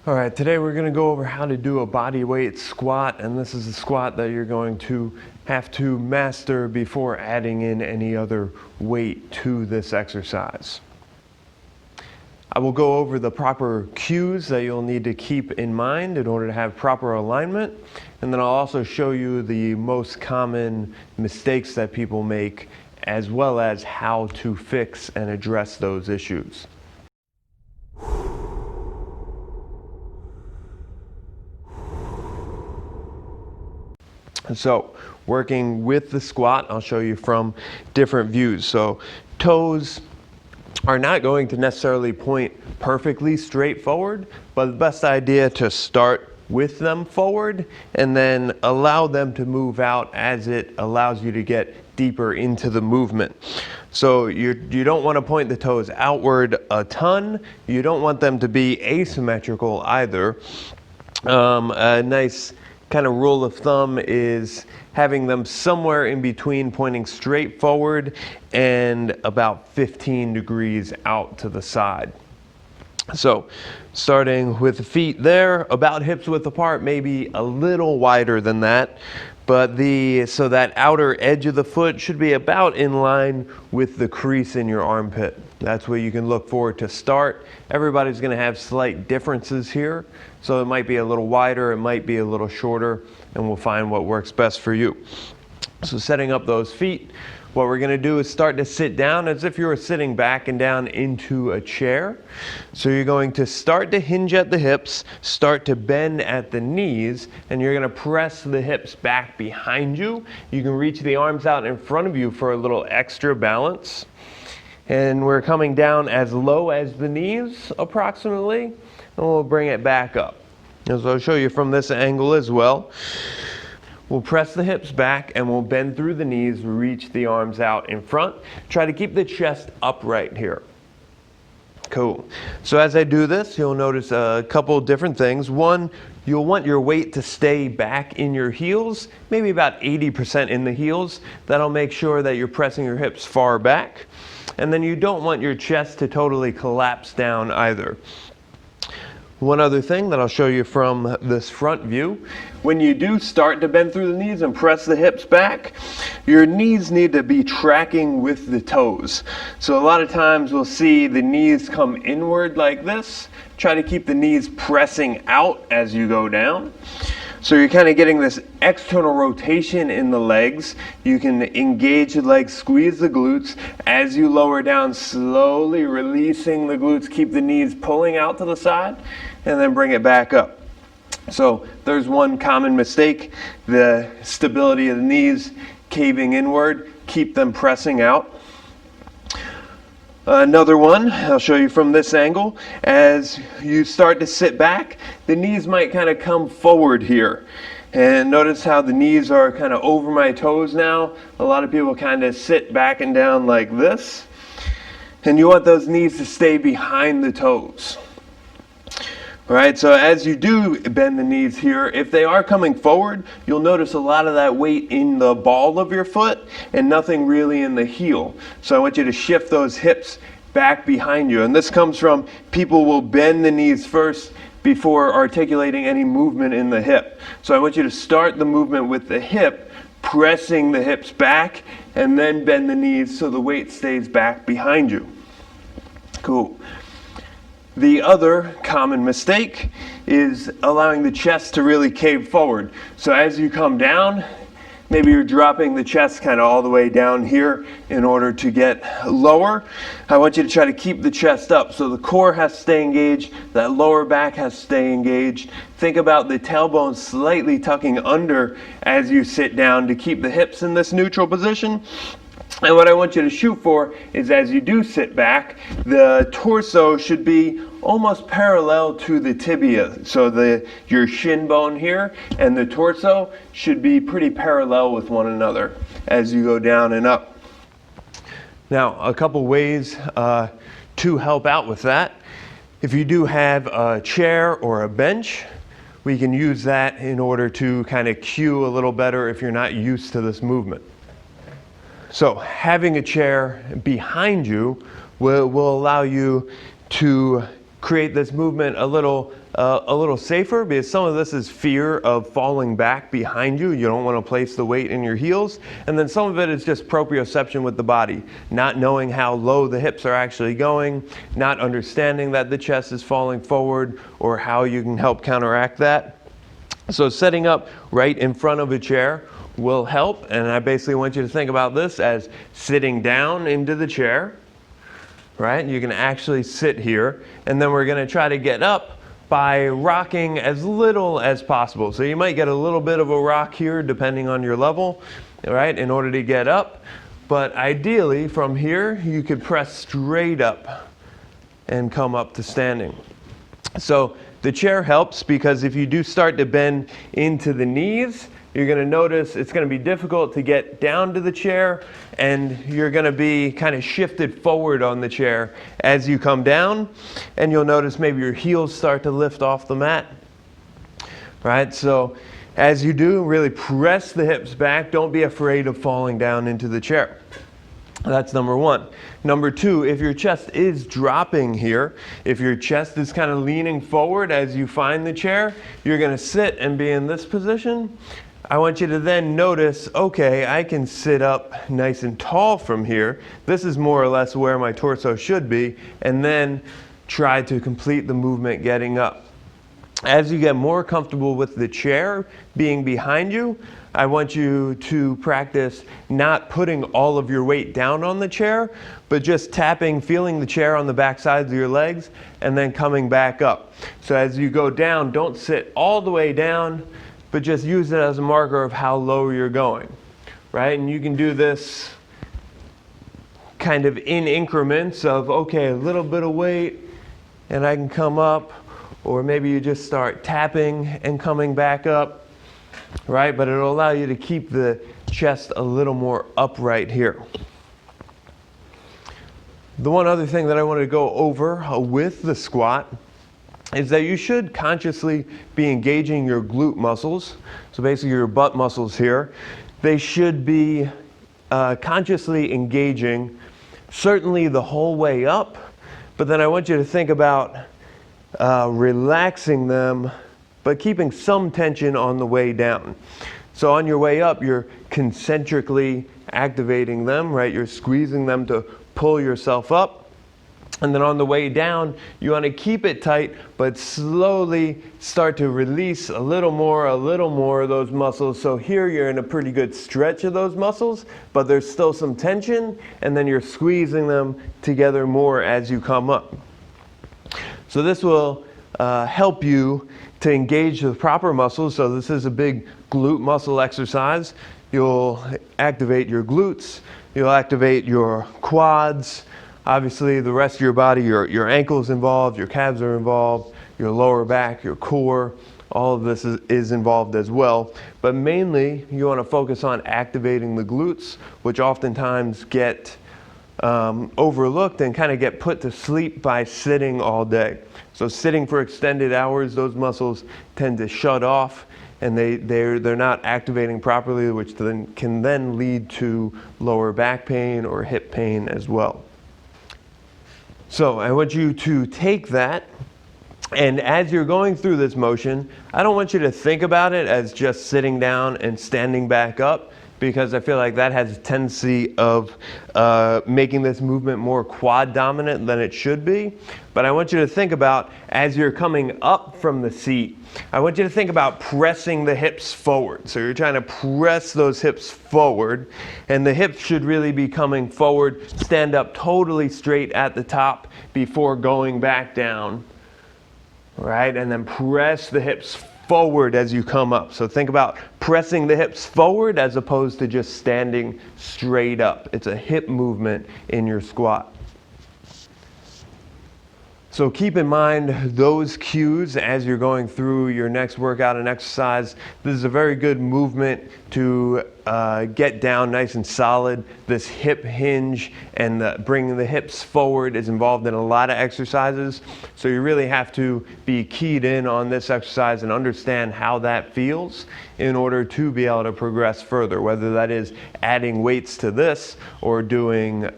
All right, today we're going to go over how to do a body weight squat, and this is a squat that you're going to have to master before adding in any other weight to this exercise. I will go over the proper cues that you'll need to keep in mind in order to have proper alignment, and then I'll also show you the most common mistakes that people make, as well as how to fix and address those issues. So, working with the squat, I'll show you from different views. So, toes are not going to necessarily point perfectly straight forward, but the best idea to start with them forward and then allow them to move out as it allows you to get deeper into the movement. So you don't want to point the toes outward a ton. You don't want them to be asymmetrical either. A nice kind of rule of thumb is having them somewhere in between, pointing straight forward and about 15 degrees out to the side. So starting with the feet there, about hips width apart, maybe a little wider than that, but so that outer edge of the foot should be about in line with the crease in your armpit. That's what you can look for to start. Everybody's going to have slight differences here, so it might be a little wider, it might be a little shorter, and we'll find what works best for you. So setting up those feet, what we're going to do is start to sit down as if you were sitting back and down into a chair. So you're going to start to hinge at the hips, start to bend at the knees, and you're going to press the hips back behind you. You can reach the arms out in front of you for a little extra balance. And we're coming down as low as the knees approximately, and we'll bring it back up. As I'll show you from this angle as well. We'll press the hips back and we'll bend through the knees, reach the arms out in front. Try to keep the chest upright here. Cool. So as I do this, you'll notice a couple different things. One, you'll want your weight to stay back in your heels, maybe about 80% in the heels. That'll make sure that you're pressing your hips far back. And then you don't want your chest to totally collapse down either. One other thing that I'll show you from this front view, when you do start to bend through the knees and press the hips back, your knees need to be tracking with the toes. So a lot of times we'll see the knees come inward like this. Try to keep the knees pressing out as you go down. So you're kind of getting this external rotation in the legs. You can engage the legs, squeeze the glutes. As you lower down, slowly releasing the glutes, keep the knees pulling out to the side, and then bring it back up. So there's one common mistake, the stability of the knees caving inward, keep them pressing out. Another one, I'll show you from this angle. As you start to sit back, the knees might kind of come forward here. And notice how the knees are kind of over my toes now. A lot of people kind of sit back and down like this. And you want those knees to stay behind the toes. All right, so as you do bend the knees here, if they are coming forward, you'll notice a lot of that weight in the ball of your foot and nothing really in the heel. So I want you to shift those hips back behind you. And this comes from people will bend the knees first before articulating any movement in the hip. So I want you to start the movement with the hip, pressing the hips back, and then bend the knees so the weight stays back behind you. Cool. The other common mistake is allowing the chest to really cave forward. So as you come down, maybe you're dropping the chest kind of all the way down here in order to get lower. I want you to try to keep the chest up. So the core has to stay engaged, that lower back has to stay engaged. Think about the tailbone slightly tucking under as you sit down to keep the hips in this neutral position. And what I want you to shoot for is as you do sit back, the torso should be almost parallel to the tibia. So your shin bone here and the torso should be pretty parallel with one another as you go down and up. Now, a couple ways to help out with that. If you do have a chair or a bench, we can use that in order to kind of cue a little better if you're not used to this movement. So having a chair behind you will allow you to create this movement a little a little safer, because some of this is fear of falling back behind you. You don't want to place the weight in your heels. And then some of it is just proprioception with the body, not knowing how low the hips are actually going, not understanding that the chest is falling forward, or how you can help counteract that. So setting up right in front of a chair will help. And I basically want you to think about this as sitting down into the chair, right? You can actually sit here, and then we're going to try to get up by rocking as little as possible. So you might get a little bit of a rock here depending on your level, right, in order to get up. But ideally from here you could press straight up and come up to standing. So the chair helps because if you do start to bend into the knees, you're going to notice it's going to be difficult to get down to the chair, and you're going to be kind of shifted forward on the chair as you come down, and you'll notice maybe your heels start to lift off the mat. Right? So as you do, really press the hips back. Don't be afraid of falling down into the chair. That's number one. Number two, if your chest is dropping here, if your chest is kind of leaning forward as you find the chair, you're going to sit and be in this position. I want you to then notice, okay, I can sit up nice and tall from here. This is more or less where my torso should be, and then try to complete the movement getting up. As you get more comfortable with the chair being behind you, I want you to practice not putting all of your weight down on the chair, but just tapping, feeling the chair on the back sides of your legs, and then coming back up. So as you go down, don't sit all the way down, but just use it as a marker of how low you're going, right? And you can do this kind of in increments of, okay, a little bit of weight, and I can come up, or maybe you just start tapping and coming back up, right? But it'll allow you to keep the chest a little more upright here. The one other thing that I want to go over with the squat is that you should consciously be engaging your glute muscles. So basically your butt muscles here. They should be consciously engaging certainly the whole way up, but then I want you to think about relaxing them, but keeping some tension on the way down. So on your way up, you're concentrically activating them, right? You're squeezing them to pull yourself up. And then on the way down, you want to keep it tight, but slowly start to release a little more of those muscles. So here you're in a pretty good stretch of those muscles, but there's still some tension, and then you're squeezing them together more as you come up. So this will help you to engage the proper muscles. So this is a big glute muscle exercise. You'll activate your glutes, you'll activate your quads, obviously the rest of your body, your ankles involved, your calves are involved, your lower back, your core, all of this is involved as well. But mainly you want to focus on activating the glutes, which oftentimes get overlooked and kind of get put to sleep by sitting all day. So sitting for extended hours, those muscles tend to shut off, and they're not activating properly, which can then lead to lower back pain or hip pain as well. So I want you to take that, and as you're going through this motion, I don't want you to think about it as just sitting down and standing back up, because I feel like that has a tendency of making this movement more quad dominant than it should be. But I want you to think about, as you're coming up from the seat, I want you to think about pressing the hips forward. So you're trying to press those hips forward, and the hips should really be coming forward. Stand up totally straight at the top before going back down, right? And then press the hips forward as you come up. So think about pressing the hips forward as opposed to just standing straight up. It's a hip movement in your squat. So keep in mind those cues as you're going through your next workout and exercise. This is a very good movement to get down nice and solid. This hip hinge and bringing the hips forward is involved in a lot of exercises. So you really have to be keyed in on this exercise and understand how that feels in order to be able to progress further, whether that is adding weights to this or doing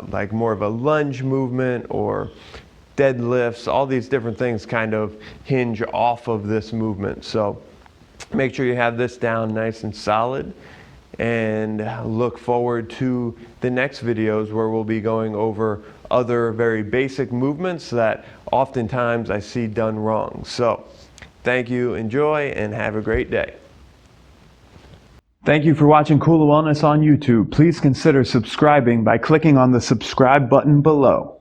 like more of a lunge movement or deadlifts, all these different things kind of hinge off of this movement. So make sure you have this down nice and solid, and look forward to the next videos where we'll be going over other very basic movements that oftentimes I see done wrong. So thank you, enjoy, and have a great day. Thank you for watching Kula Wellness on YouTube. Please consider subscribing by clicking on the subscribe button below.